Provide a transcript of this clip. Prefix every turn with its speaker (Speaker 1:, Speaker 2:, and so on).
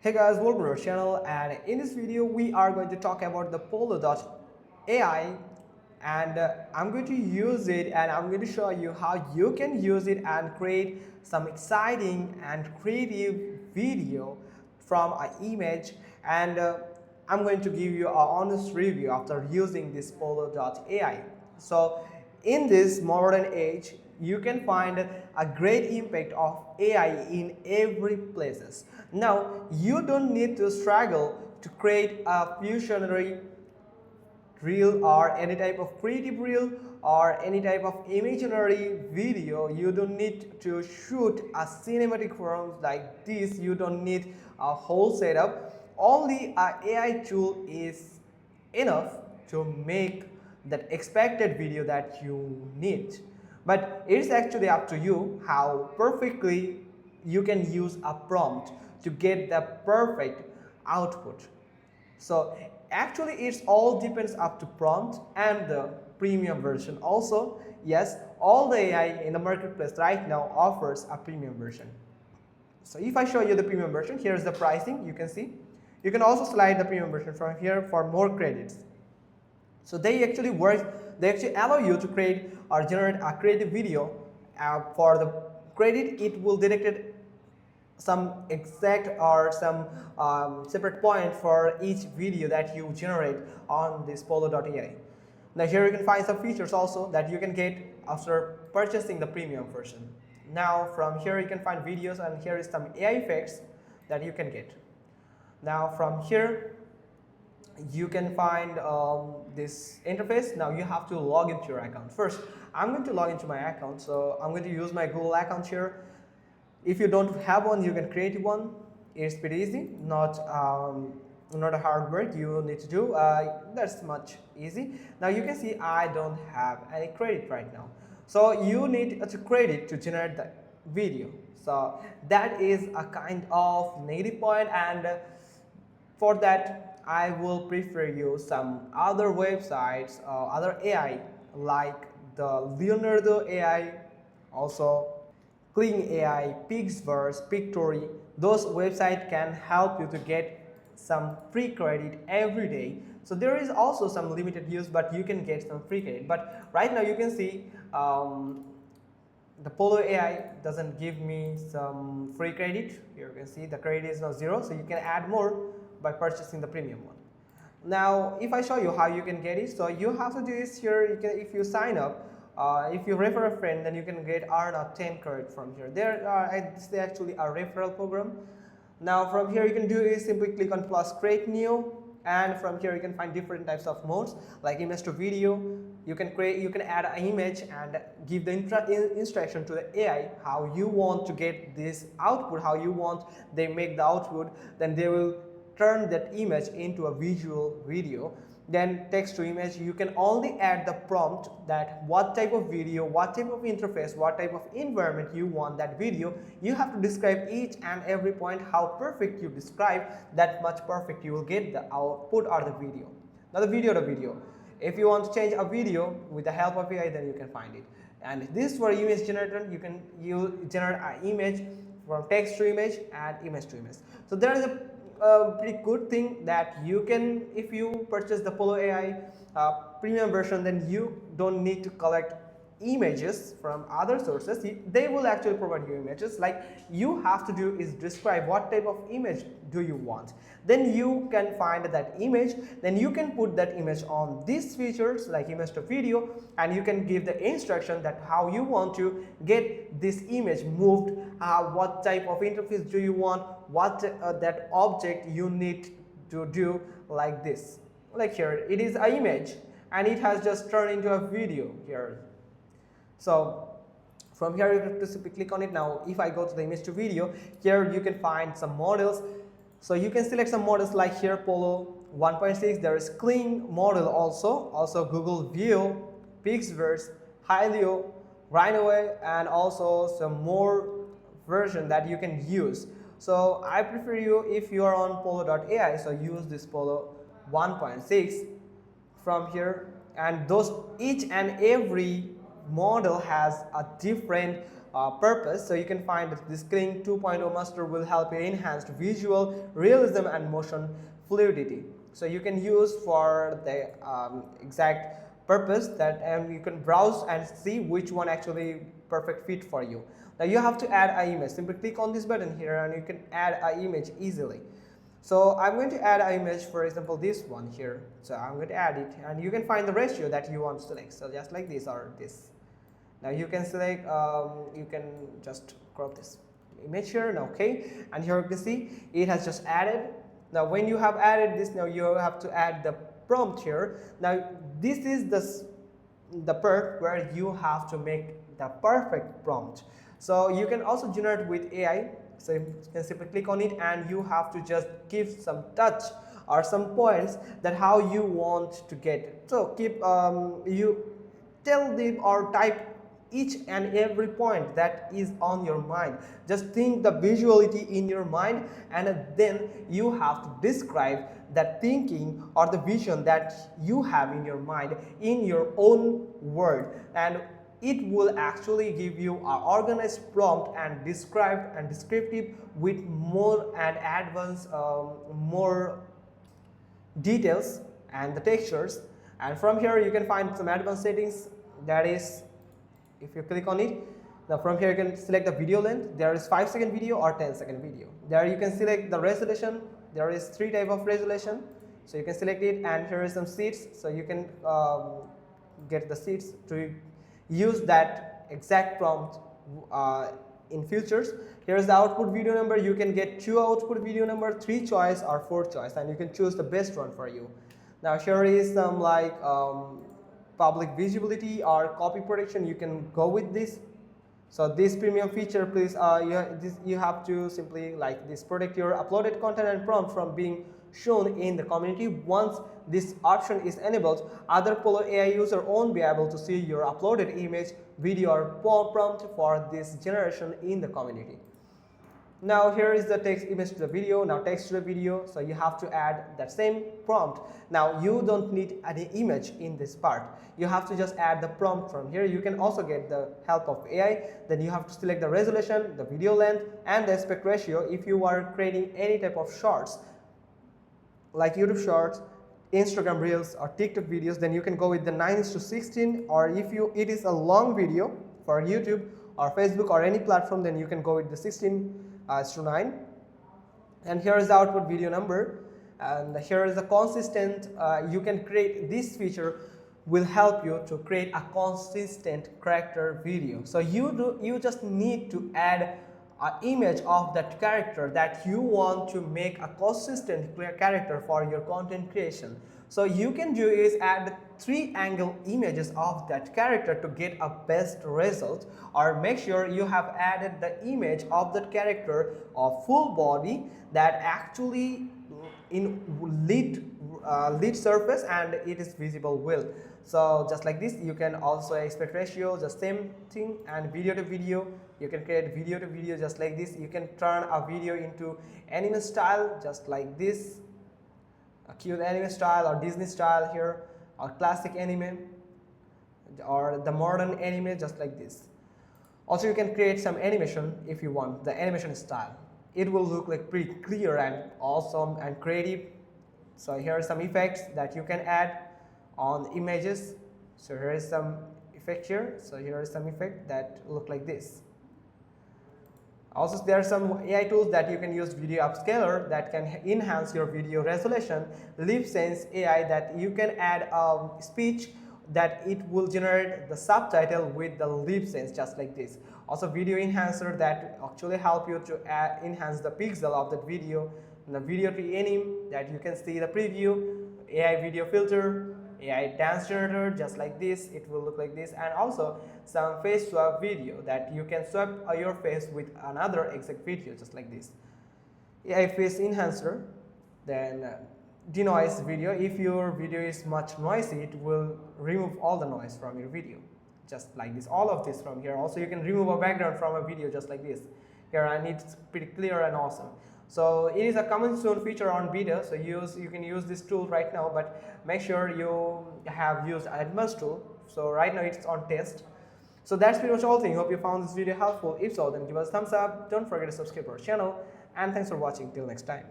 Speaker 1: Hey guys, welcome to our channel, and in this video we are going to talk about the Pollo AI, and I'm going to use it and I'm going to show you how you can use it and create some exciting and creative video from an image, and I'm going to give you an honest review after using this Pollo AI. So in this modern age, you can find a great impact of AI in every places. Now you don't need to struggle to create a fusionary reel or any type of creative reel or any type of imaginary video. You don't need to shoot a cinematic form like this. You don't need a whole setup. Only a AI tool is enough to make that expected video that you need. But it's actually up to you how perfectly you can use a prompt to get the perfect output. So actually it's all depends up to prompt and the premium version. Also, yes, all the AI in the marketplace right now offers a premium version. So if I show you the premium version, here's the pricing. You can see. You can also slide the premium version from here for more credits. So they actually work. They actually allow you to create or generate a creative video. For the credit, it will detect some exact or some separate point for each video that you generate on this Pollo AI. Now here you can find some features also that you can get after purchasing the premium version. Now from here you can find videos, and here is some AI effects that you can get. Now from here you can find this interface. Now you have to log into your account. First, I'm going to log into my account, so I'm going to use my Google account here. If you don't have one, you can create one. It's pretty easy, not a hard work you need to do. That's much easy. Now you can see I don't have any credit right now. So you need to credit to generate the video. So that is a kind of negative point, and for that I will prefer you some other websites, other AI like the Leonardo AI, also Clean AI, Pixverse, Pictory. Those websites can help you to get some free credit every day. So there is also some limited use, but you can get some free credit. But right now you can see the Pollo AI doesn't give me some free credit. Here you can see the credit is now 0, so you can add more by purchasing the premium one. Now if I show you how you can get it, so you have to do this here. You can, if you sign up, if you refer a friend, then you can earn a 10 credit from here. It's actually a referral program. Now from here you can do is simply click on plus create new, and from here you can find different types of modes like image to video. You can add an image and give the instruction to the AI how you want to get this output, how you want they make the output. Then they will turn that image into a visual video. Then text to image, you can only add the prompt that what type of video, what type of interface, what type of environment you want that video. You have to describe each and every point. How perfect you describe, that much perfect you will get the output or the video. Now the video. If you want to change a video with the help of AI, then you can find it. And this for image generator, you can generate an image from text to image and image to image. So there is a pretty good thing that you can, if you purchase the Pollo AI premium version, then you don't need to collect images from other sources. They will actually provide you images. Like you have to do is describe what type of image do you want. Then you can find that image. Then you can put that image on these features like image to video, and you can give the instruction that how you want to get this image moved, what type of interface do you want, what that object you need to do, like this. Like here it is an image and it has just turned into a video here. So from here you have to simply click on it. Now if I go to the image to video, here you can find some models. So you can select some models like here Pollo 1.6. there is clean model, also Google View, Pixverse, Hylio, Rhino, and also some more version that you can use. So I prefer you, if you are on Pollo.ai, so use this Pollo 1.6 from here. And those each and every model has a different purpose. So you can find that this Kling 2.0 master will help you enhance visual realism and motion fluidity. So you can use for the exact purpose that, and you can browse and see which one actually perfect fit for you. Now you have to add an image. Simply click on this button here and you can add an image easily. So I'm going to add an image, for example this one here. So I'm going to add it and you can find the ratio that you want to select. So just like this or this. Now you can select, you can just crop this image here and okay, and here you can see it has just added. Now when you have added this, now you have to add the prompt here. Now this is the part where you have to make the perfect prompt. So you can also generate with AI. So you can simply click on it and you have to just give some touch or some points that how you want to get it. So keep you tell them or type each and every point that is on your mind. Just think the visuality in your mind and then you have to describe that thinking or the vision that you have in your mind in your own word, and it will actually give you an organized prompt and described and descriptive with more and advanced more details and the textures. And from here you can find some advanced settings, that is, if you click on it, now from here you can select the video length. There is 5-second video or 10-second video. There you can select the resolution. There is 3 types of resolution, so you can select it. And here is some seats, so you can get the seats to use that exact prompt in futures. Here is the output video number. You can get 2 output video number, 3 choice or 4 choice, and you can choose the best one for you. Now here is some like public visibility or copy protection. You can go with this. So this premium feature, please you have to simply like this, protect your uploaded content and prompt from being shown in the community. Once this option is enabled, other Pollo AI user won't be able to see your uploaded image, video or prompt for this generation in the community. Now here is the text image to the video, now text to the video, so you have to add that same prompt. Now you don't need any image in this part, you have to just add the prompt from here. You can also get the help of AI. Then you have to select the resolution, the video length and the aspect ratio. If you are creating any type of shorts like YouTube shorts, Instagram reels or TikTok videos, then you can go with the 9:16, or if it is a long video for YouTube or Facebook or any platform, then you can go with the 16:9. And here is the output video number, and here is the consistent. You can create this feature will help you to create a consistent character video. So you just need to add an image of that character that you want to make a consistent character for your content creation. So you can do is add 3 angle images of that character to get a best result, or make sure you have added the image of that character of full body that actually in lit surface and it is visible well. So just like this, you can also aspect ratio, the same thing, and video to video. You can create video to video just like this. You can turn a video into anime style just like this, a cute anime style or Disney style here, or classic anime or the modern anime just like this. Also you can create some animation if you want, the animation style. It will look like pretty clear and awesome and creative. So here are some effects that you can add on images. So here is some effect here. So here is some effect that look like this. Also there are some AI tools that you can use, video upscaler that can enhance your video resolution, lip sense AI that you can add speech that it will generate the subtitle with the lip sense just like this. Also video enhancer that actually help you to enhance the pixel of that video, and the video to anime that you can see the preview, AI video filter, AI dance generator just like this, it will look like this, and also some face swap video that you can swap your face with another exact video just like this. AI face enhancer, then denoise video. If your video is much noisy, it will remove all the noise from your video just like this, all of this from here. Also you can remove a background from a video just like this here, and it's pretty clear and awesome. So it is a coming soon feature on beta, so you can use this tool right now, but make sure you have used advanced tool. So right now it's on test. So that's pretty much all thing. Hope you found this video helpful. If so, then give us a thumbs up. Don't forget to subscribe to our channel. And thanks for watching. Till next time.